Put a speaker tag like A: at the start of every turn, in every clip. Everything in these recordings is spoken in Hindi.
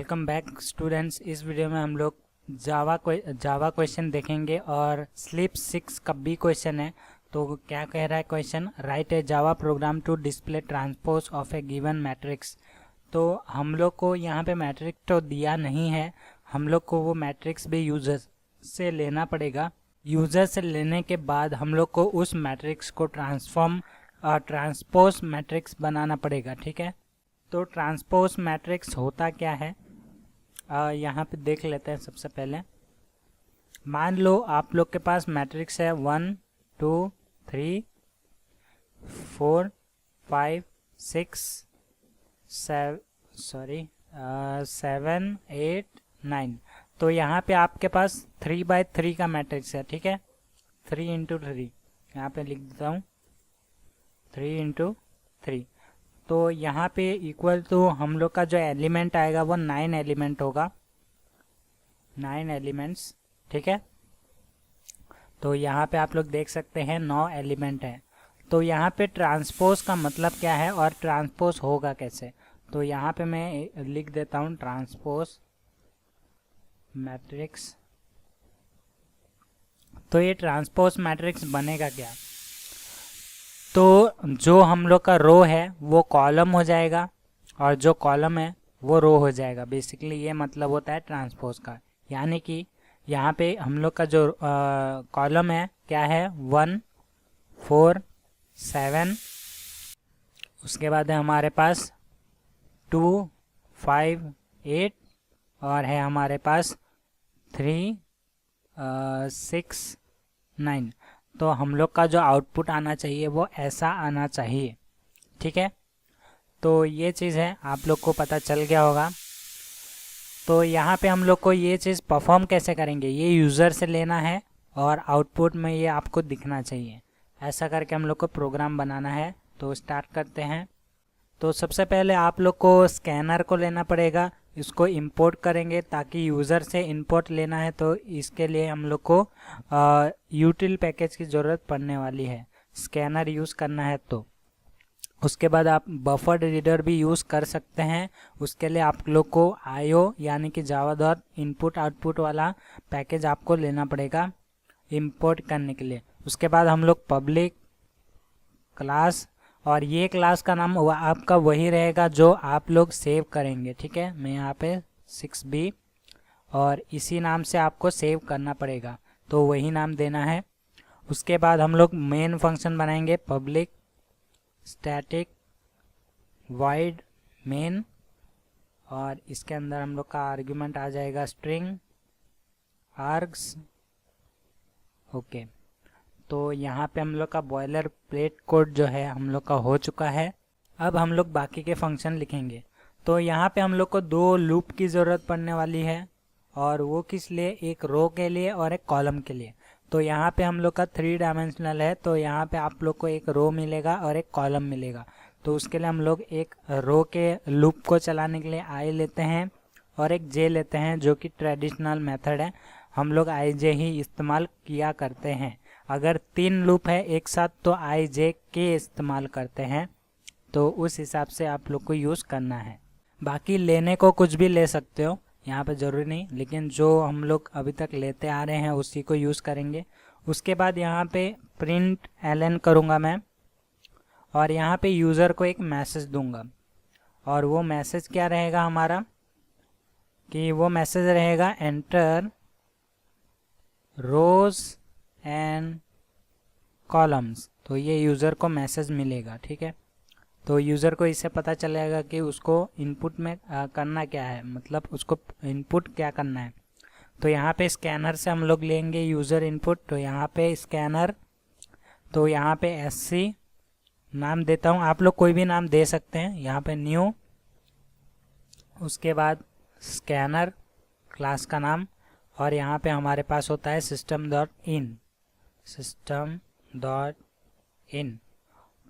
A: Welcome back students. इस वीडियो में हम लोग जावा क्वेश्चन देखेंगे और स्लिप 6 का बी क्वेश्चन है। तो क्या कह रहा है question, write a Java program to display transpose of a given matrix. तो हम लोग को यहाँ पे मैट्रिक्स तो दिया नहीं है, हम लोग को वो मैट्रिक्स भी यूजर से लेना पड़ेगा। यूजर से लेने के बाद हम लोग को उस मैट्रिक्स को ट्रांसपोज मैट्रिक्स बनाना पड़ेगा। ठीक है, तो ट्रांसपोज मैट्रिक्स होता क्या है यहाँ पे देख लेते हैं। सबसे पहले मान लो आप लोग के पास मैट्रिक्स है 1 2 3 4 5 6 7 8 9। तो यहाँ पे आपके पास 3x3 का मैट्रिक्स है। ठीक है, 3 इंटू 3 यहाँ पे लिख देता हूँ, 3 इंटू 3। तो यहाँ पे इक्वल टू हम लोग का जो एलिमेंट आएगा वो 9 एलिमेंट होगा, 9 एलिमेंट्स। ठीक है, तो यहाँ पे आप लोग देख सकते हैं 9 एलिमेंट है। तो यहाँ पे ट्रांसपोज का मतलब क्या है और ट्रांसपोज होगा कैसे, तो यहाँ पे मैं लिख देता हूँ ट्रांसपोज मैट्रिक्स। तो ये ट्रांसपोज मैट्रिक्स बनेगा क्या, तो जो हम लोग का रो है वो कॉलम हो जाएगा और जो कॉलम है वो रो हो जाएगा। बेसिकली ये मतलब होता है ट्रांसपोज का। यानी कि यहाँ पे हम लोग का जो कॉलम है क्या है 1 4 7, उसके बाद है हमारे पास 2 5 8 और है हमारे पास 3 6 9। तो हम लोग का जो आउटपुट आना चाहिए वो ऐसा आना चाहिए। ठीक है, तो ये चीज़ है, आप लोग को पता चल गया होगा। तो यहाँ पे हम लोग को ये चीज़ परफॉर्म कैसे करेंगे, ये यूज़र से लेना है और आउटपुट में ये आपको दिखना चाहिए। ऐसा करके हम लोग को प्रोग्राम बनाना है। तो स्टार्ट करते हैं। तो सबसे पहले आप लोग को स्कैनर को लेना पड़ेगा, इसको इंपोर्ट करेंगे ताकि यूज़र से इंपोर्ट लेना है। तो इसके लिए हम लोग को यूटिल पैकेज की ज़रूरत पड़ने वाली है, स्कैनर यूज़ करना है। तो उसके बाद आप बफर रीडर भी यूज़ कर सकते हैं। उसके लिए आप लोग को IO यानी कि जावा डॉट इनपुट आउटपुट वाला पैकेज आपको लेना पड़ेगा इंपोर्ट करने के लिए। उसके बाद हम लोग पब्लिक क्लास, और ये क्लास का नाम आपका वही रहेगा जो आप लोग सेव करेंगे। ठीक है, मैं यहाँ पे 6B और इसी नाम से आपको सेव करना पड़ेगा, तो वही नाम देना है। उसके बाद हम लोग मेन फंक्शन बनाएंगे पब्लिक स्टैटिक वाइड मेन, और इसके अंदर हम लोग का आर्ग्यूमेंट आ जाएगा स्ट्रिंग आर्ग्स। ओके, तो यहाँ पे हम लोग का बॉयलर प्लेट कोड जो है हम लोग का हो चुका है। अब हम लोग बाकी के फंक्शन लिखेंगे। तो यहाँ पे हम लोग को 2 लूप की ज़रूरत पड़ने वाली है, और वो किस लिए, एक रो के लिए और एक कॉलम के लिए। तो यहाँ पे हम लोग का 3 डायमेंशनल है, तो यहाँ पे आप लोग को एक रो मिलेगा और एक कॉलम मिलेगा। तो उसके लिए हम लोग एक रो के लूप को चलाने के लिए I लेते हैं और एक J लेते हैं, जो कि ट्रेडिशनल मेथड है, हम लोग IJ ही इस्तेमाल किया करते हैं। अगर 3 लूप है एक साथ तो IJ के इस्तेमाल करते हैं। तो उस हिसाब से आप लोग को यूज़ करना है। बाकी लेने को कुछ भी ले सकते हो, यहाँ पे ज़रूरी नहीं, लेकिन जो हम लोग अभी तक लेते आ रहे हैं उसी को यूज़ करेंगे। उसके बाद यहाँ पे प्रिंट ln करूँगा मैं, और यहाँ पे यूज़र को एक मैसेज दूंगा, और वो मैसेज क्या रहेगा हमारा, कि वो मैसेज रहेगा एंटर रोज एंड कॉलम्स। तो ये यूज़र को मैसेज मिलेगा। ठीक है, तो यूज़र को इससे पता चलेगा कि उसको इनपुट में करना क्या है, मतलब उसको इनपुट क्या करना है। तो यहाँ पे स्कैनर से हम लोग लेंगे यूज़र इनपुट। तो यहाँ पे स्कैनर, तो यहाँ पे SC नाम देता हूँ, आप लोग कोई भी नाम दे सकते हैं। यहाँ पे न्यू, उसके बाद स्कैनर क्लास का नाम, और यहाँ पे हमारे पास होता है system.in।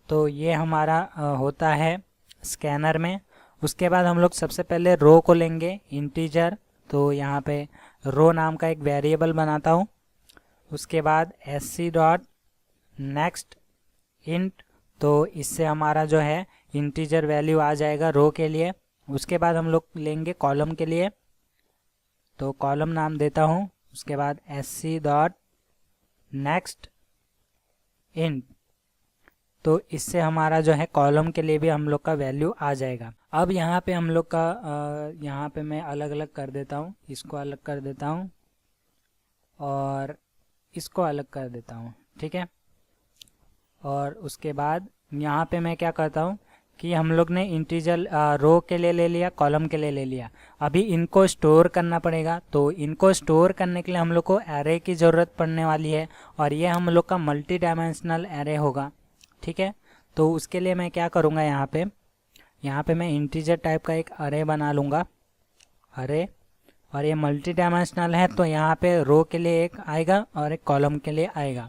A: तो ये हमारा होता है स्कैनर में। उसके बाद हम लोग सबसे पहले रो को लेंगे इंटीजर। तो यहाँ पे रो नाम का एक वेरिएबल बनाता हूँ। उसके बाद sc.next int, तो इससे हमारा जो है इंटीजर वैल्यू आ जाएगा रो के लिए। उसके बाद हम लोग लेंगे कॉलम के लिए, तो कॉलम नाम देता हूँ, उसके बाद sc डॉट नेक्स्ट इंट। तो इससे हमारा जो है कॉलम के लिए भी हम लोग का वैल्यू आ जाएगा। अब यहाँ पे हम लोग का यहाँ पे मैं अलग अलग कर देता हूँ, इसको अलग कर देता हूँ और इसको अलग कर देता हूँ, ठीक है। और उसके बाद यहाँ पे मैं क्या करता हूँ कि हम लोग ने इंटीजर रो के लिए ले लिया, कॉलम के लिए ले लिया। अभी इनको स्टोर करना पड़ेगा, तो इनको स्टोर करने के लिए हम लोग को एरे की ज़रूरत पड़ने वाली है, और ये हम लोग का मल्टी डायमेंशनल एरे होगा, ठीक है। तो उसके लिए मैं क्या करूँगा, यहाँ पे मैं इंटीजर टाइप का एक अरे बना लूँगा, अरे, और ये मल्टी डायमेंशनल है, तो यहाँ पे रो के लिए एक आएगा और एक कॉलम के लिए आएगा।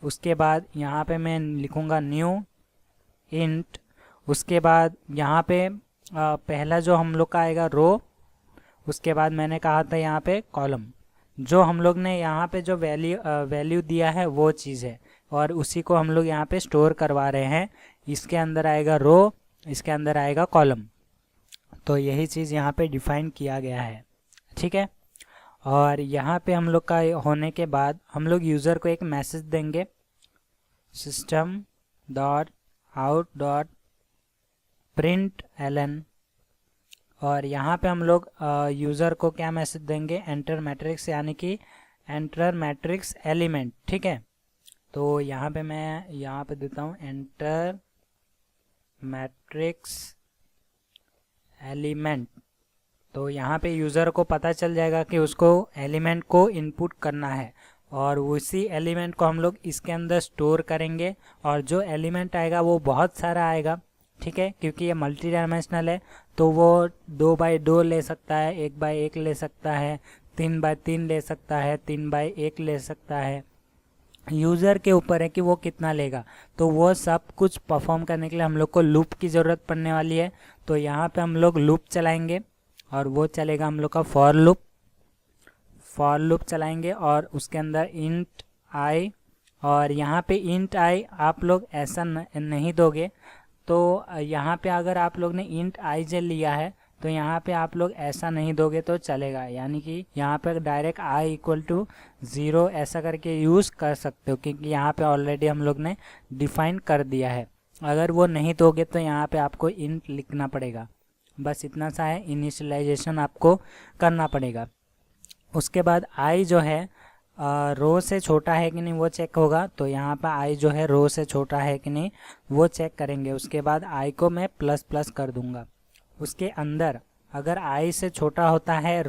A: उसके बाद यहाँ पे मैं लिखूँगा न्यू इंट, उसके बाद यहाँ पे पहला जो हम लोग का आएगा रो, उसके बाद मैंने कहा था यहाँ पे कॉलम। जो हम लोग ने यहाँ पे जो वैल्यू दिया है वो चीज़ है, और उसी को हम लोग यहाँ पे स्टोर करवा रहे हैं। इसके अंदर आएगा रो, इसके अंदर आएगा कॉलम, तो यही चीज़ यहाँ पे डिफाइन किया गया है, ठीक है। और यहाँ पे हम लोग का होने के बाद हम लोग यूज़र को एक मैसेज देंगे, system dot out dot println, और यहाँ पे हम लोग यूज़र को क्या मैसेज देंगे, एंटर मैट्रिक्स, यानी कि एंटर मैट्रिक्स एलिमेंट, ठीक है। तो यहाँ पे मैं यहाँ पे देता हूँ एंटर मैट्रिक्स एलिमेंट। तो यहाँ पे यूज़र को पता चल जाएगा कि उसको एलिमेंट को इनपुट करना है, और उसी एलिमेंट को हम लोग इसके अंदर स्टोर करेंगे। और जो एलिमेंट आएगा वो बहुत सारा आएगा, ठीक है, क्योंकि ये मल्टी डायमेंशनल है, तो वो 2 बाई 2 ले सकता है, 1 बाई 1 ले सकता है, 3 बाई 3 ले सकता है, 3 बाई 1 ले सकता है। यूज़र के ऊपर है कि वो कितना लेगा। तो वो सब कुछ परफॉर्म करने के लिए हम लोग को लूप की ज़रूरत पड़ने वाली है। तो यहाँ पे हम लोग लूप चलाएंगे, और वो चलेगा हम लोग का फॉर लूप चलाएंगे, और उसके अंदर इंट आई। और यहाँ पे इंट आई आप लोग ऐसा नहीं दोगे, तो यहाँ पे अगर आप लोग ने इंट आई जे लिया है तो यहाँ पे आप लोग ऐसा नहीं दोगे तो चलेगा, यानी कि यहाँ पे डायरेक्ट आई इक्वल टू 0 ऐसा करके यूज़ कर सकते हो, क्योंकि यहाँ पे ऑलरेडी हम लोग ने डिफाइन कर दिया है। अगर वो नहीं दोगे तो यहाँ पे आपको इंट लिखना पड़ेगा, बस इतना सा है, इनिशियलाइजेशन आपको करना पड़ेगा। उसके बाद आई जो है रो से छोटा है कि नहीं वो चेक होगा, तो यहाँ पर आई जो है रो से छोटा है कि नहीं वो चेक करेंगे। उसके बाद आई को मैं प्लस प्लस कर दूंगा। उसके अंदर अगर आई से छोटा होता है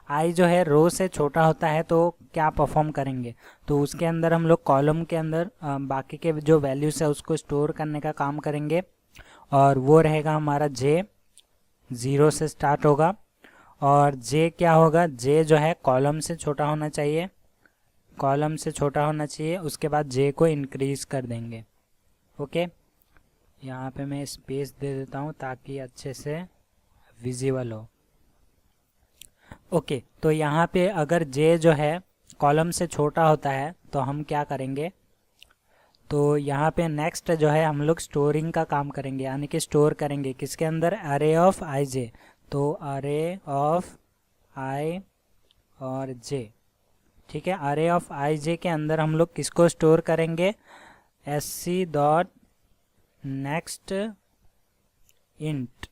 A: आई जो है रो से छोटा होता है तो क्या परफॉर्म करेंगे, तो उसके अंदर हम लोग कॉलम के अंदर बाकी के जो वैल्यूज है उसको स्टोर करने का काम करेंगे, और वो रहेगा हमारा जे, 0 से स्टार्ट होगा। और जे क्या होगा, जे जो है कॉलम से छोटा होना चाहिए, उसके बाद जे को इंक्रीज कर देंगे। ओके, यहाँ पे मैं स्पेस दे देता हूँ ताकि अच्छे से विजिबल हो। ओके, तो यहाँ पे अगर जे जो है कॉलम से छोटा होता है तो हम क्या करेंगे, तो यहाँ पे नेक्स्ट जो है हम लोग स्टोरिंग का काम करेंगे, यानी कि स्टोर करेंगे किसके अंदर, अरे ऑफ आई जे। तो अरे ऑफ आई और जे, ठीक है, अरे ऑफ आई जे के अंदर हम लोग किसको स्टोर करेंगे, sc डॉट नेक्स्ट इंट।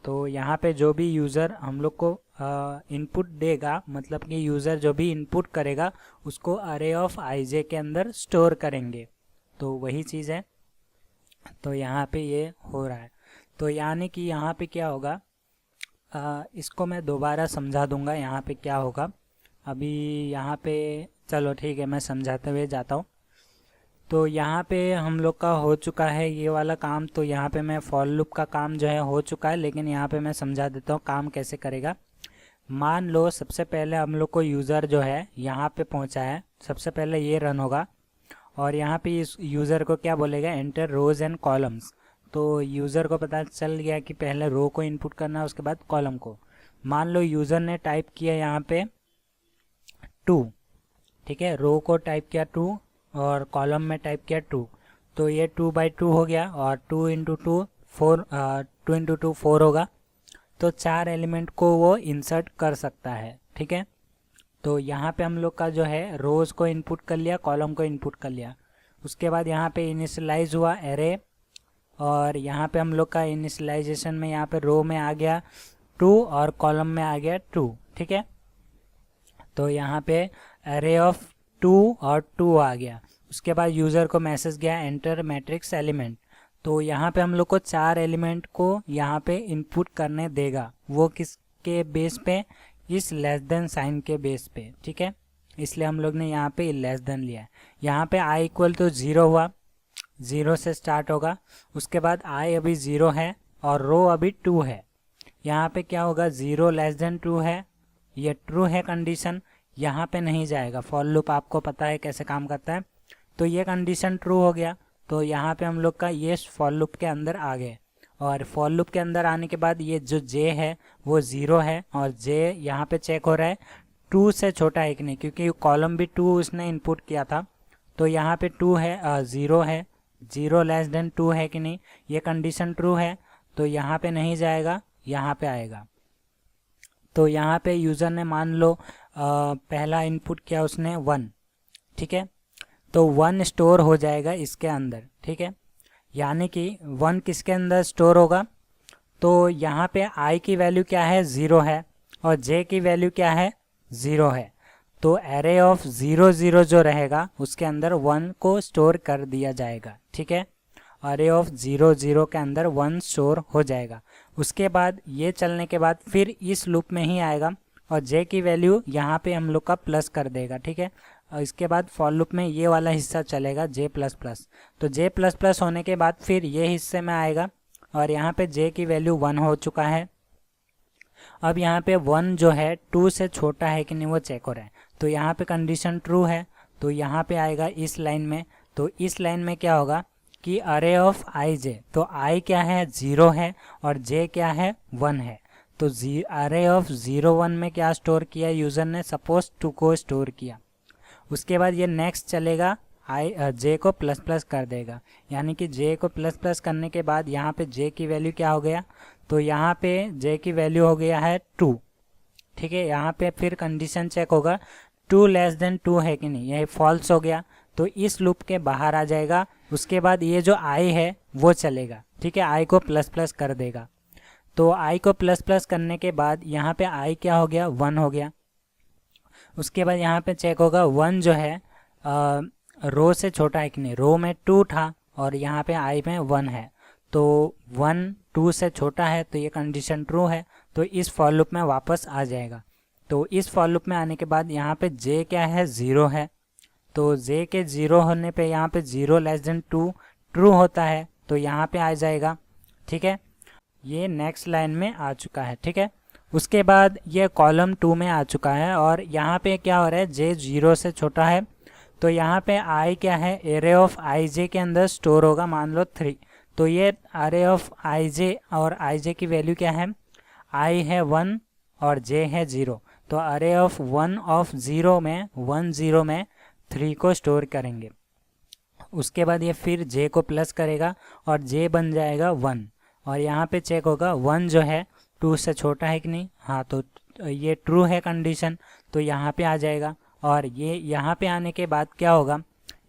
A: तो यहाँ पे जो भी यूज़र हम लोग को इनपुट देगा, मतलब कि यूज़र जो भी इनपुट करेगा उसको अरे ऑफ आई जे के अंदर स्टोर करेंगे, तो वही चीज़ है। तो यहाँ पे ये हो रहा है, तो यानी कि यहाँ पे क्या होगा, इसको मैं दोबारा समझा दूंगा यहाँ पे क्या होगा। अभी यहाँ पे चलो ठीक है, मैं समझाते हुए जाता हूँ। तो यहाँ पे हम लोग का हो चुका है ये वाला काम, तो यहाँ पे मैं फॉर लूप का काम जो है हो चुका है, लेकिन यहाँ पे मैं समझा देता हूँ काम कैसे करेगा। मान लो सबसे पहले हम लोग को यूज़र जो है यहाँ पे पहुँचा है, सबसे पहले ये रन होगा, और यहाँ पे इस यूज़र को क्या बोलेगा, एंटर रोज एंड कॉलम्स। तो यूज़र को पता चल गया कि पहले रो को इनपुट करना है, उसके बाद कॉलम को। मान लो यूज़र ने टाइप किया यहाँ पे 2, ठीक है, रो को टाइप किया 2 और कॉलम में टाइप किया 2, तो ये 2 बाई 2 हो गया, और 2 इंटू 2 2 इंटू 2 4 होगा, तो 4 एलिमेंट को वो इंसर्ट कर सकता है। ठीक है, तो यहाँ पे हम लोग का जो है रोज़ को इनपुट कर लिया, कॉलम को इनपुट कर लिया। उसके बाद यहाँ पे इनिशियलाइज हुआ एरे, और यहाँ पे हम लोग का इनिशियलाइजेशन में यहाँ पे रो में आ गया 2 और कॉलम में आ गया 2। ठीक है, तो यहाँ पे एरे ऑफ 2 और 2 आ गया। उसके बाद यूज़र को मैसेज गया एंटर मैट्रिक्स एलिमेंट, तो यहाँ पे हम लोग को 4 एलिमेंट को यहाँ पे इनपुट करने देगा। वो किसके बेस पे? इस लेस देन साइन के बेस पे। ठीक है, इसलिए हम लोग ने यहाँ पे लेस देन लिया है। यहाँ पे i इक्वल तो 0 हुआ, 0 से स्टार्ट होगा। उसके बाद i अभी 0 है और रो अभी 2 है। यहाँ पे क्या होगा? 0 लेस देन 2 है, ये ट्रू है कंडीशन, यहाँ पे नहीं जाएगा। फॉर लूप आपको पता है कैसे काम करता है, तो ये कंडीशन ट्रू हो गया, तो यहाँ पे हम लोग का ये फॉर लूप के अंदर आ गए। और फॉर लूप के अंदर आने के बाद ये जो j है वो 0 है, और j यहाँ पे चेक हो रहा है 2 से छोटा है कि नहीं, क्योंकि कॉलम भी 2 उसने इनपुट किया था। तो यहाँ पे 2 है, 0 है, 0 लेस देन 2 है कि नहीं, ये कंडीशन ट्रू है, तो यहाँ पे नहीं जाएगा, यहाँ पे आएगा। तो यहाँ पे यूज़र ने मान लो पहला इनपुट किया उसने 1। ठीक है, तो 1 स्टोर हो जाएगा इसके अंदर। ठीक है, यानी कि 1 किसके अंदर स्टोर होगा? तो यहाँ पे i की वैल्यू क्या है? 0 है, और j की वैल्यू क्या है? 0 है। तो एरे ऑफ 0 0 जो रहेगा उसके अंदर 1 को स्टोर कर दिया जाएगा। ठीक है, एरे ऑफ 0 0 के अंदर 1 स्टोर हो जाएगा। उसके बाद ये चलने के बाद फिर इस लूप में ही आएगा, और j की वैल्यू यहाँ पे हम लोग का प्लस कर देगा। ठीक है, और इसके बाद फॉर लूप में ये वाला हिस्सा चलेगा j प्लस प्लस, तो j प्लस प्लस होने के बाद फिर ये हिस्से में आएगा, और यहाँ पे j की वैल्यू 1 हो चुका है। अब यहाँ पे 1 जो है 2 से छोटा है कि नहीं वो चेक हो रहा है, तो यहाँ पे कंडीशन ट्रू है, तो यहाँ पे आएगा इस लाइन में। तो इस लाइन में क्या होगा कि अरे ऑफ आई जे, तो i क्या है? 0 है, और j क्या है? 1 है। तो अरे ऑफ 0 1 में क्या स्टोर किया यूज़र ने? सपोज 2 को स्टोर किया। उसके बाद ये नेक्स्ट चलेगा j को प्लस प्लस कर देगा, यानी कि j को प्लस प्लस करने के बाद यहाँ पे j की वैल्यू क्या हो गया? तो यहाँ पे j की वैल्यू हो गया है 2। ठीक है, यहाँ पे फिर कंडीशन चेक होगा 2 लेस देन 2 है कि नहीं, यह फॉल्स हो गया, तो इस लूप के बाहर आ जाएगा। उसके बाद ये जो i है वो चलेगा। ठीक है, i को प्लस प्लस कर देगा, तो i को प्लस प्लस करने के बाद यहाँ पे i क्या हो गया? 1 हो गया। उसके बाद यहाँ पे चेक होगा 1 जो है रो से छोटा है कि नहीं, रो में 2 था और यहाँ पे i में 1 है, तो 1 2 से छोटा है, तो ये कंडीशन ट्रू है, तो इस फॉर लूप में वापस आ जाएगा। तो इस फॉर लूप में आने के बाद यहाँ पे j क्या है? 0 है, तो j के 0 होने पे यहाँ पे 0 लेस देन 2 ट्रू होता है, तो यहाँ पे आ जाएगा। ठीक है, ये नेक्स्ट लाइन में आ चुका है। ठीक है, उसके बाद ये कॉलम 2 में आ चुका है, और यहाँ पे क्या हो रहा है? j 0 से छोटा है, तो यहाँ पे i क्या है? एरे ऑफ आई जे के अंदर स्टोर होगा, मान लो 3, तो ये एरे ऑफ आई जे, और आई जे की वैल्यू क्या है? i है 1 और j है 0, तो एरे ऑफ 1 ऑफ 0 में 1 0 में 3 को स्टोर करेंगे। उसके बाद ये फिर j को प्लस करेगा और j बन जाएगा 1, और यहाँ पे चेक होगा 1 जो है 2 से छोटा है कि नहीं, हाँ, तो ये ट्रू है कंडीशन, तो यहाँ पे आ जाएगा। और ये यहाँ पे आने के बाद क्या होगा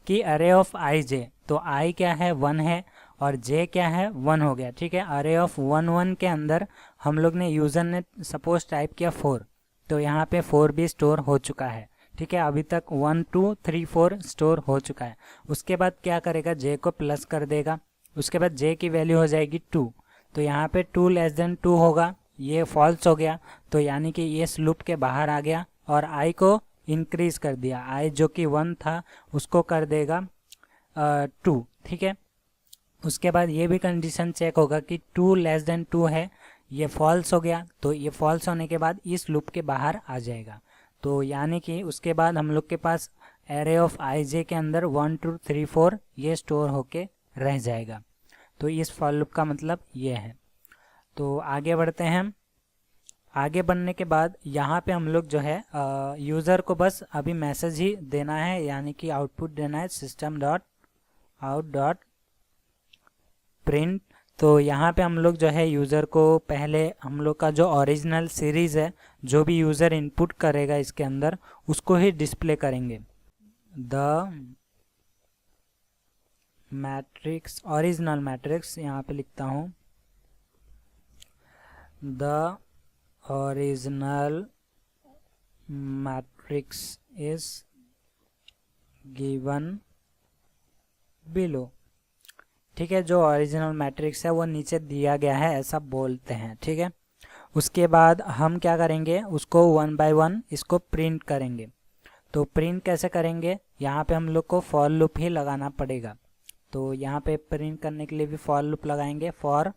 A: कि अरे ऑफ आई जे, तो i क्या है? 1 है, और j क्या है? 1 हो गया। ठीक है, अरे ऑफ 1 1 के अंदर हम लोग ने यूज़र ने सपोज टाइप किया 4, तो यहाँ पे 4 भी स्टोर हो चुका है। ठीक है, अभी तक 1 2 3 4 स्टोर हो चुका है। उसके बाद क्या करेगा? j को प्लस कर देगा, उसके बाद j की वैल्यू हो जाएगी 2, तो यहाँ पे 2 लेस देन 2 होगा, ये फॉल्स हो गया, तो यानी कि ये इस लूप के बाहर आ गया, और i को इंक्रीज कर दिया, i जो कि 1 था उसको कर देगा 2। ठीक है, उसके बाद ये भी कंडीशन चेक होगा कि 2 लेस देन 2 है, ये फॉल्स हो गया, तो ये फॉल्स होने के बाद इस लूप के बाहर आ जाएगा। तो यानी कि उसके बाद हम लोग के पास एरे ऑफ आई जे के अंदर 1 2 3 4 ये स्टोर होके रह जाएगा। तो इस फॉर लूप का मतलब ये है। तो आगे बढ़ते हैं। आगे बढ़ने के बाद यहाँ पे हम लोग जो है यूज़र को बस अभी मैसेज ही देना है, यानी कि आउटपुट देना है system.out.print तो यहाँ पे हम लोग जो है यूज़र को पहले हम लोग का जो ओरिजिनल सीरीज़ है, जो भी यूज़र इनपुट करेगा इसके अंदर, उसको ही डिस्प्ले करेंगे। द मैट्रिक्स, ओरिजिनल मैट्रिक्स यहाँ पे लिखता हूँ, the original matrix is given below. ठीक है, जो ओरिजिनल मैट्रिक्स है वो नीचे दिया गया है, ऐसा बोलते हैं। ठीक है, उसके बाद हम क्या करेंगे, उसको 1 बाय 1 इसको प्रिंट करेंगे। तो प्रिंट कैसे करेंगे, यहाँ पे हम लोग को फॉर लूप ही लगाना पड़ेगा। तो यहाँ पे प्रिंट करने के लिए भी फॉर लूप लगाएंगे, फॉर,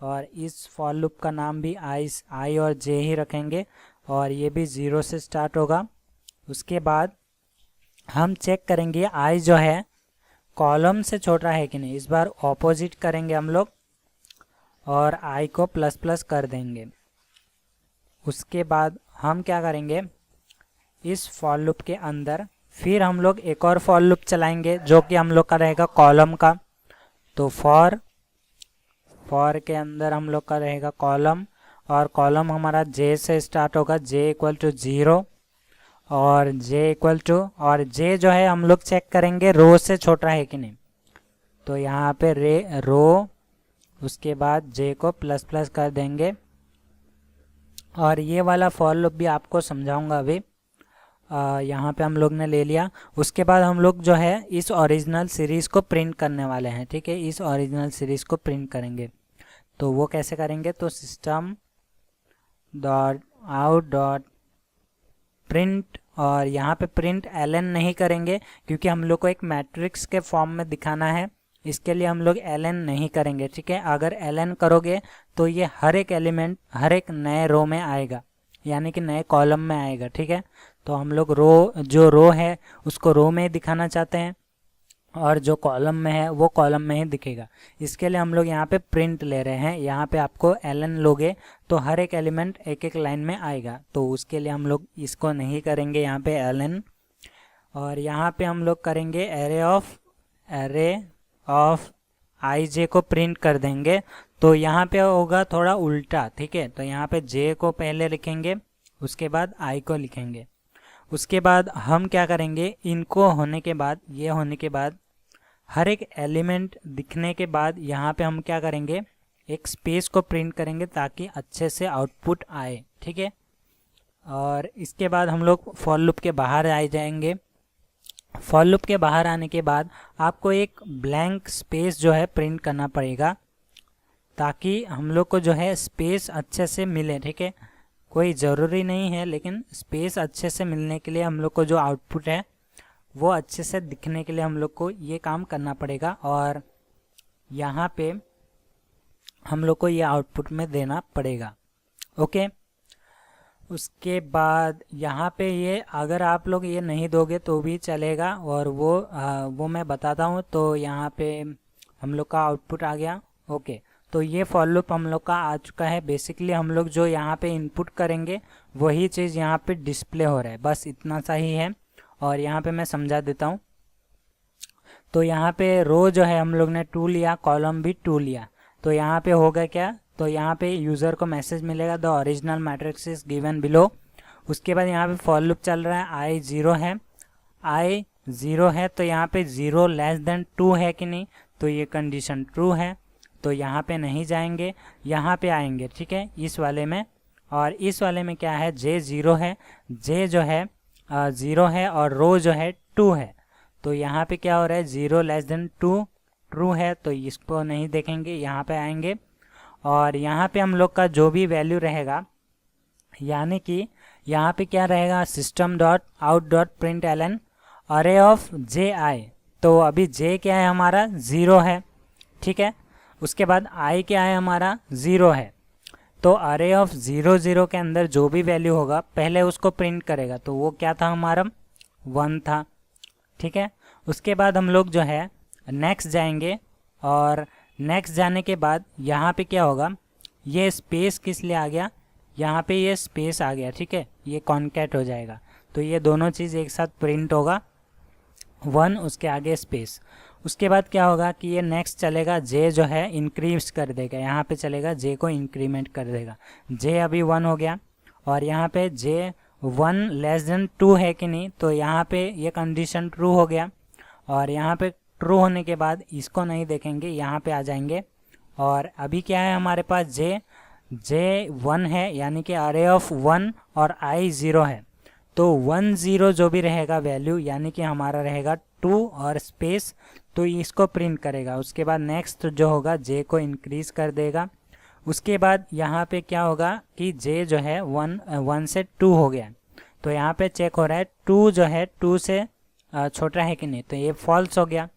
A: और इस फॉर लूप का नाम भी आई और जे ही रखेंगे, और ये भी 0 से स्टार्ट होगा। उसके बाद हम चेक करेंगे आई जो है कॉलम से छोटा है कि नहीं। इस बार ऑपोजिट करेंगे हम लोग और आई को प्लस प्लस कर देंगे। उसके बाद हम क्या करेंगे, इस फॉर लूप के अंदर फिर हम लोग एक और फॉर लूप चलाएंगे जो कि हम लोग का रहेगा कॉलम का। तो फॉर के अंदर हम लोग का रहेगा कॉलम, और कॉलम हमारा जे से स्टार्ट होगा, जे इक्वल टू 0 और जे इक्वल टू, और जे जो है हम लोग चेक करेंगे रो से छोटा है कि नहीं। तो यहाँ पे रो, उसके बाद जे को प्लस प्लस कर देंगे। और ये वाला फॉर लूप भी आपको समझाऊंगा अभी। यहाँ पे हम लोग ने ले लिया। उसके बाद हम लोग जो है इस ओरिजिनल सीरीज़ को प्रिंट करने वाले हैं। ठीक है, इस ओरिजिनल सीरीज़ को प्रिंट करेंगे। तो वो कैसे करेंगे, तो system dot out dot print, और यहाँ पे प्रिंट ln नहीं करेंगे क्योंकि हम लोग को एक मैट्रिक्स के फॉर्म में दिखाना है, इसके लिए हम लोग ln नहीं करेंगे। ठीक है, अगर ln करोगे तो ये हर एक एलिमेंट हर एक नए रो में आएगा, यानी कि नए कॉलम में आएगा। ठीक है, तो हम लोग जो रो है उसको रो में दिखाना चाहते हैं, और जो कॉलम में है वो कॉलम में ही दिखेगा। इसके लिए हम लोग यहाँ पे प्रिंट ले रहे हैं। यहाँ पे आपको ln लोगे तो हर एक एलिमेंट एक एक लाइन में आएगा, तो उसके लिए हम लोग इसको नहीं करेंगे यहाँ पे ln। और यहाँ पे हम लोग करेंगे एरे ऑफ आई जे को प्रिंट कर देंगे। तो यहाँ पे होगा थोड़ा उल्टा। ठीक है, तो यहाँ पे जे को पहले लिखेंगे, उसके बाद आई को लिखेंगे। उसके बाद हम क्या करेंगे, इनको होने के बाद, ये होने के बाद, हर एक एलिमेंट दिखने के बाद यहाँ पे हम क्या करेंगे, एक स्पेस को प्रिंट करेंगे ताकि अच्छे से आउटपुट आए। ठीक है, और इसके बाद हम लोग फॉर लूप के बाहर आ जाएंगे। फॉर लूप के बाहर आने के बाद आपको एक ब्लैंक स्पेस जो है प्रिंट करना पड़ेगा ताकि हम लोग को जो है स्पेस अच्छे से मिले। ठीक है, कोई ज़रूरी नहीं है, लेकिन स्पेस अच्छे से मिलने के लिए हम लोग को जो आउटपुट है वो अच्छे से दिखने के लिए हम लोग को ये काम करना पड़ेगा, और यहाँ पे हम लोग को ये आउटपुट में देना पड़ेगा। ओके, उसके बाद यहाँ पे ये अगर आप लोग ये नहीं दोगे तो भी चलेगा, और वो मैं बताता हूँ। तो यहाँ पे हम लोग का आउटपुट आ गया। ओके, तो ये फॉर लूप हम लोग का आ चुका है। बेसिकली हम लोग जो यहाँ पे इनपुट करेंगे वही चीज़ यहाँ पे डिस्प्ले हो रहा है, बस इतना सा ही है। और यहाँ पे मैं समझा देता हूँ। तो यहाँ पे रो जो है हम लोग ने 2 लिया, कॉलम भी 2 लिया। तो यहाँ पे होगा क्या, तो यहाँ पे यूज़र को मैसेज मिलेगा the original matrix is given below. उसके बाद यहाँ पे फॉर लूप चल रहा है, आई 0 है, तो यहाँ पे 0 लेस देन 2 है कि नहीं, तो ये कंडीशन ट्रू है। तो यहाँ पे नहीं जाएंगे, यहाँ पे आएंगे। ठीक है, इस वाले में, और इस वाले में क्या है, जे 0 है, जे जो है 0 है, और रो जो है 2 है। तो यहाँ पे क्या हो रहा है, 0 लेस देन 2 ट्रू है, तो इसको नहीं देखेंगे, यहाँ पे आएंगे। और यहाँ पे हम लोग का जो भी वैल्यू रहेगा, यानी कि यहाँ पे क्या रहेगा, system dot out dot print ln अरे ऑफ जे आई। तो अभी जे क्या है हमारा, 0 है। ठीक है, उसके बाद आई क्या है हमारा, 0 है। तो अरे ऑफ 0 0 के अंदर जो भी वैल्यू होगा पहले उसको प्रिंट करेगा। तो वो क्या था हमारा, 1 था। ठीक है, उसके बाद हम लोग जो है नेक्स्ट जाएंगे, और नेक्स्ट जाने के बाद यहाँ पे क्या होगा, ये स्पेस किस लिए आ गया, यहाँ पे ये स्पेस आ गया। ठीक है, ये कॉन्कैट हो जाएगा, तो ये दोनों चीज़ एक साथ प्रिंट होगा, 1 उसके आगे स्पेस। उसके बाद क्या होगा कि ये नेक्स्ट चलेगा, जे जो है इंक्रीज कर देगा, यहाँ पे चलेगा जे को इंक्रीमेंट कर देगा। जे अभी 1 हो गया और यहाँ पे जे 1 लेस देन 2 है कि नहीं, तो यहाँ पे ये कंडीशन ट्रू हो गया। और यहाँ पे ट्रू होने के बाद इसको नहीं देखेंगे, यहाँ पे आ जाएंगे और अभी क्या है हमारे पास जे 1 है, यानी कि अरे ऑफ 1 और आई 0 है। तो 1 0 जो भी रहेगा वैल्यू, यानी कि हमारा रहेगा 2 और स्पेस, तो इसको प्रिंट करेगा। उसके बाद नेक्स्ट जो होगा जे को इंक्रीज कर देगा। उसके बाद यहाँ पे क्या होगा कि जे जो है 1 से 2 हो गया, तो यहाँ पे चेक हो रहा है 2 जो है 2 से छोटा है कि नहीं, तो ये फॉल्स हो गया।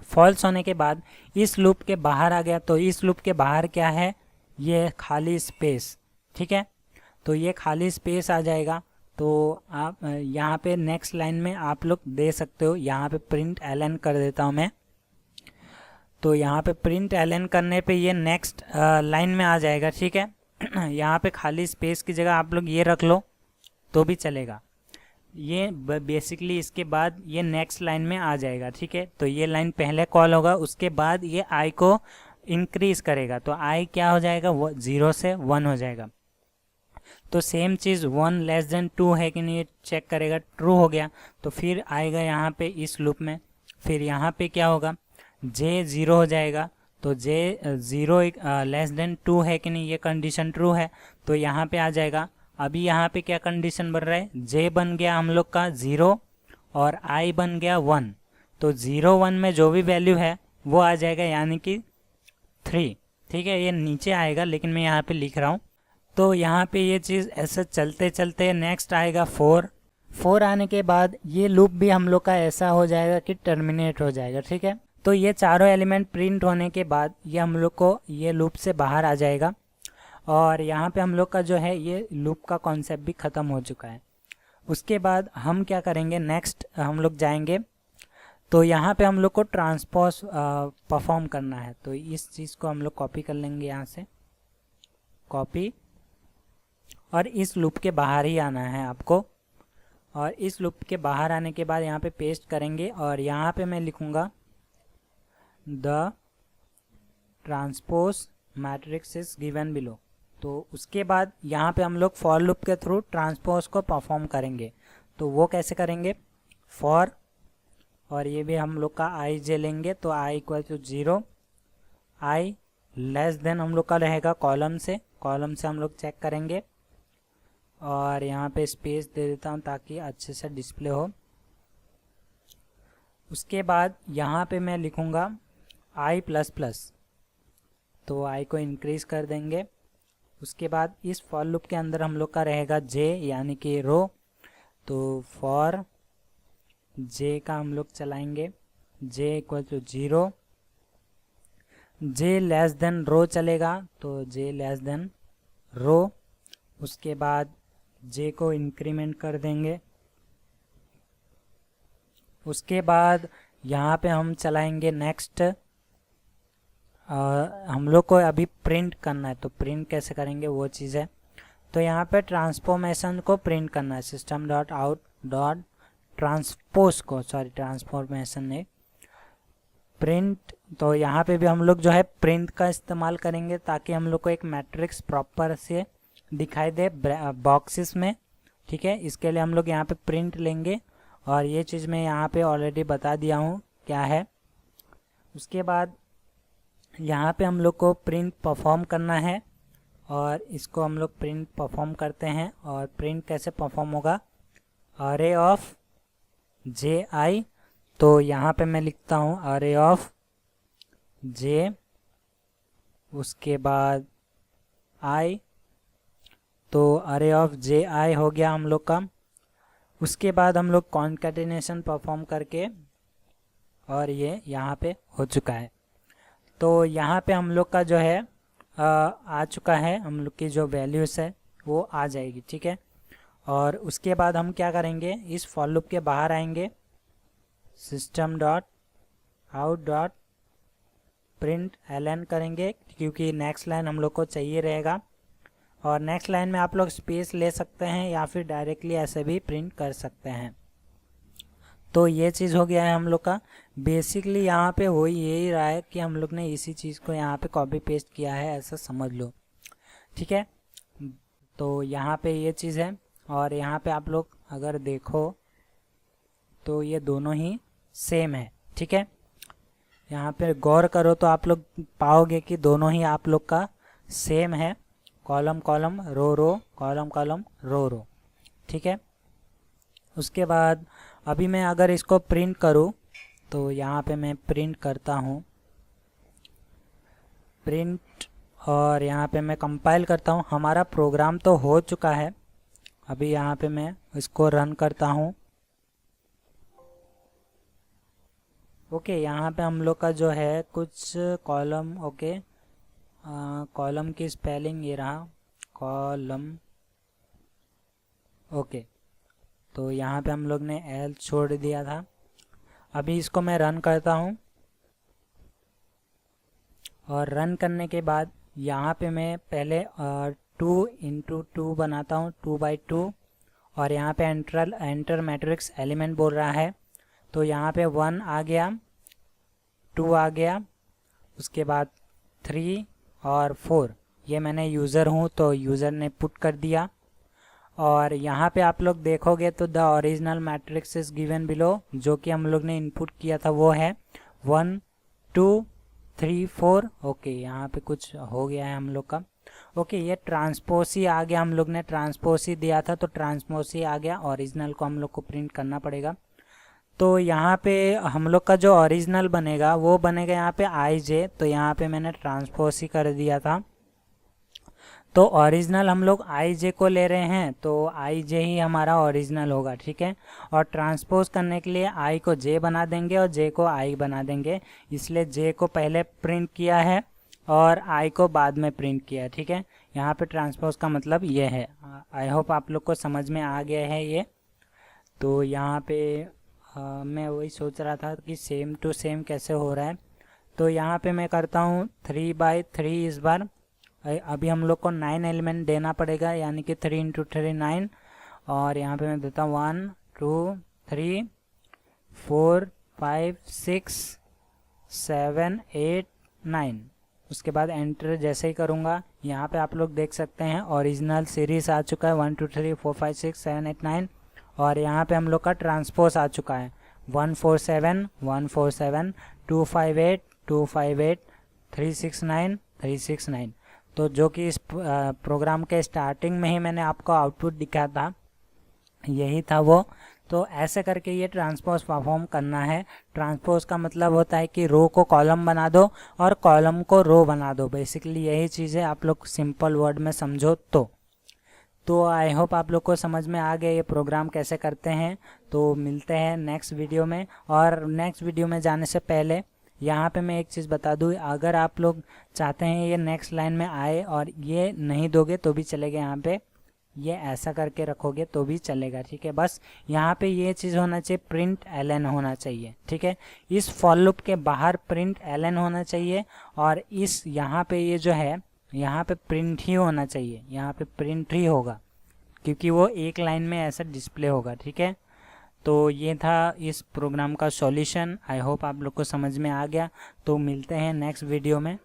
A: फॉल्स होने के बाद इस लूप के बाहर आ गया, तो इस लूप के बाहर क्या है, ये खाली स्पेस, ठीक है। तो ये खाली स्पेस आ जाएगा। तो आप यहाँ पे नेक्स्ट लाइन में आप लोग दे सकते हो, यहाँ पे प्रिंट एलन कर देता हूँ मैं। तो यहाँ पे प्रिंट एलन करने पे ये नेक्स्ट लाइन में आ जाएगा, ठीक है। यहाँ पे खाली स्पेस की जगह आप लोग ये रख लो तो भी चलेगा। ये बेसिकली इसके बाद ये नेक्स्ट लाइन में आ जाएगा, ठीक है। तो ये लाइन पहले कॉल होगा, उसके बाद ये आई को इंक्रीज करेगा, तो आई क्या हो जाएगा, वो 0 से 1 हो जाएगा। तो सेम चीज़ 1 लेस देन 2 है कि नहीं चेक करेगा, ट्रू हो गया तो फिर आएगा यहाँ पे इस लूप में। फिर यहाँ पे क्या होगा, जे 0 हो जाएगा, तो जे 0 लेस देन 2 है कि नहीं, ये कंडीशन ट्रू है, तो यहाँ पे आ जाएगा। अभी यहाँ पे क्या कंडीशन बन रहा है, जे बन गया हम लोग का 0 और आई बन गया 1, तो 0 1 में जो भी वैल्यू है वो आ जाएगा, यानी कि 3, ठीक है। ये नीचे आएगा लेकिन मैं यहाँ पे लिख रहा हूँ। तो यहाँ पे ये चीज़ ऐसे चलते चलते नेक्स्ट आएगा 4 आने के बाद ये लूप भी हम लोग का ऐसा हो जाएगा कि टर्मिनेट हो जाएगा, ठीक है। तो ये चारों एलिमेंट प्रिंट होने के बाद ये हम लोग को ये लूप से बाहर आ जाएगा और यहाँ पे हम लोग का जो है ये लूप का कॉन्सेप्ट भी ख़त्म हो चुका है। उसके बाद हम क्या करेंगे, नेक्स्ट हम लोग जाएंगे, तो यहाँ पे हम लोग को ट्रांसपोज परफॉर्म करना है। तो इस चीज़ को हम लोग कॉपी कर लेंगे, यहाँ से कॉपी, और इस लूप के बाहर ही आना है आपको। और इस लूप के बाहर आने के बाद यहाँ पे पेस्ट करेंगे और यहाँ पे मैं लिखूँगा the transpose matrix is given below. तो उसके बाद यहाँ पे हम लोग फॉर लूप के थ्रू ट्रांसपोज को परफॉर्म करेंगे। तो वो कैसे करेंगे, फॉर, और ये भी हम लोग का आई जे लेंगे, तो I equal to 0, I less than हम लोग का रहेगा कॉलम से हम लोग चेक करेंगे और यहाँ पे स्पेस दे देता हूँ ताकि अच्छे से डिस्प्ले हो। उसके बाद यहाँ पे मैं लिखूँगा आई प्लस प्लस, तो आई को इंक्रीज कर देंगे। उसके बाद इस फॉर लूप के अंदर हम लोग का रहेगा जे, यानी कि रो, तो फॉर जे का हम लोग चलाएंगे, J equal to 0, J less than row चलेगा, तो जे लेस देन रो। उसके बाद जे को इंक्रीमेंट कर देंगे। उसके बाद यहाँ पे हम चलाएंगे नेक्स्ट, हम लोग को अभी प्रिंट करना है, तो प्रिंट कैसे करेंगे वो चीज़ है। तो यहाँ पे ट्रांसफॉर्मेशन को प्रिंट करना है, system dot out dot transpose को, सॉरी ट्रांसफॉर्मेशन ने प्रिंट। तो यहाँ पे भी हम लोग जो है प्रिंट का इस्तेमाल करेंगे ताकि हम लोग को एक मैट्रिक्स प्रॉपर से दिखाई दे बॉक्सेस में, ठीक है। इसके लिए हम लोग यहाँ पे प्रिंट लेंगे और ये चीज़ मैं यहाँ पे ऑलरेडी बता दिया हूँ क्या है। उसके बाद यहाँ पे हम लोग को प्रिंट परफॉर्म करना है और इसको हम लोग प्रिंट परफॉर्म करते हैं। और प्रिंट कैसे परफॉर्म होगा, अरे ऑफ जे आई, तो यहाँ पे मैं लिखता हूँ अरे ऑफ जे, उसके बाद आई, तो अरे ऑफ जे आई हो गया हम लोग का। उसके बाद हम लोग कॉन्कैटिनेशन परफॉर्म करके, और ये यहाँ पे हो चुका है। तो यहाँ पे हम लोग का जो है आ चुका है, हम लोग की जो वैल्यूज़ है वो आ जाएगी, ठीक है। और उसके बाद हम क्या करेंगे, इस फॉर लूप के बाहर आएंगे, system dot out dot println करेंगे क्योंकि नेक्स्ट लाइन हम लोग को चाहिए रहेगा। और नेक्स्ट लाइन में आप लोग स्पेस ले सकते हैं या फिर डायरेक्टली ऐसे भी प्रिंट कर सकते हैं। तो ये चीज़ हो गया है हम लोग का। बेसिकली यहाँ पे हो यही रहा है कि हम लोग ने इसी चीज़ को यहाँ पे कॉपी पेस्ट किया है, ऐसा समझ लो, ठीक है। तो यहाँ पे ये चीज़ है, और यहाँ पे आप लोग अगर देखो तो ये दोनों ही सेम है, ठीक है। यहाँ पे गौर करो तो आप लोग पाओगे कि दोनों ही आप लोग का सेम है, कॉलम कॉलम रो रो, कॉलम कॉलम रो रो, ठीक है। उसके बाद अभी मैं अगर इसको प्रिंट करूँ तो यहाँ पे मैं प्रिंट करता हूँ, प्रिंट, और यहाँ पे मैं कंपाइल करता हूँ। हमारा प्रोग्राम तो हो चुका है, अभी यहाँ पे मैं इसको रन करता हूँ। ओके, यहाँ पे हम लोग का जो है कुछ कॉलम, ओके, कॉलम की स्पेलिंग ये रहा, कॉलम, ओके। तो यहाँ पे हम लोग ने एल छोड़ दिया था। अभी इसको मैं रन करता हूँ, और रन करने के बाद यहाँ पे मैं पहले 2 × 2 बनाता हूँ, 2 × 2, और यहाँ पे एंटर मैट्रिक्स एलिमेंट बोल रहा है। तो यहाँ पे 1 आ गया, 2 आ गया, उसके बाद 3 और 4, ये मैंने यूज़र हूँ तो यूज़र ने पुट कर दिया। और यहाँ पे आप लोग देखोगे तो the original matrix is given below, जो कि हम लोग ने इनपुट किया था वो है 1 2 3 4। ओके, यहाँ पे कुछ हो गया है हम लोग का। ओके, ये ट्रांसपोज ही आ गया, हम लोग ने ट्रांसपोज ही दिया था तो ट्रांसपोज ही आ गया। ओरिजिनल को हम लोग को प्रिंट करना पड़ेगा। तो यहाँ पे हम लोग का जो ओरिजिनल बनेगा वो बनेगा यहाँ पे IJ, तो यहाँ पे मैंने ट्रांसपोज ही कर दिया था। तो ओरिजिनल हम लोग IJ को ले रहे हैं तो IJ ही हमारा ओरिजिनल होगा, ठीक है। और ट्रांसपोज करने के लिए I को J बना देंगे और J को I बना देंगे, इसलिए J को पहले प्रिंट किया है और I को बाद में प्रिंट किया है, ठीक है। यहाँ पे ट्रांसपोज का मतलब ये है। आई होप आप लोग को समझ में आ गया है ये। तो यहाँ पे मैं वही सोच रहा था कि सेम टू सेम कैसे हो रहा है। तो यहाँ पे मैं करता हूँ 3/3 इस बार। अभी हम लोग को 9 एलिमेंट देना पड़ेगा, यानी कि 3 × 3 9। और यहाँ पे मैं देता हूँ 1 2 3 4 5 6 7 8 9। उसके बाद एंटर जैसे ही करूँगा, यहाँ पे आप लोग देख सकते हैं ओरिजिनल सीरीज आ चुका है 1 2 3 4 5 6 7 8 9। और यहाँ पे हम लोग का ट्रांसपोज आ चुका है 147 147 258 258 369 369। तो जो कि इस प्रोग्राम के स्टार्टिंग में ही मैंने आपको आउटपुट दिखाया था, यही था वो। तो ऐसे करके ये ट्रांसपोज परफॉर्म करना है। ट्रांसपोज का मतलब होता है कि रो को कॉलम बना दो और कॉलम को रो बना दो, बेसिकली यही चीज़ है। आप लोग सिंपल वर्ड में समझो तो आई होप आप लोग को समझ में आ गया ये प्रोग्राम कैसे करते हैं। तो मिलते हैं नेक्स्ट वीडियो में। और नेक्स्ट वीडियो में जाने से पहले यहाँ पे मैं एक चीज़ बता दूँ, अगर आप लोग चाहते हैं ये नेक्स्ट लाइन में आए और ये नहीं दोगे तो भी चलेगा, यहाँ पे ये ऐसा करके रखोगे तो भी चलेगा, ठीक है। बस यहाँ पे ये चीज़ होना चाहिए, प्रिंट एलन होना चाहिए, ठीक है। इस फॉर लूप के बाहर प्रिंट एलन होना चाहिए, और इस यहाँ पे ये जो है यहाँ पे प्रिंट ही होना चाहिए, यहाँ पे प्रिंट ही होगा क्योंकि वो एक लाइन में ऐसा डिस्प्ले होगा, ठीक है। तो ये था इस प्रोग्राम का सॉल्यूशन। आई होप आप लोग को समझ में आ गया। तो मिलते हैं नेक्स्ट वीडियो में।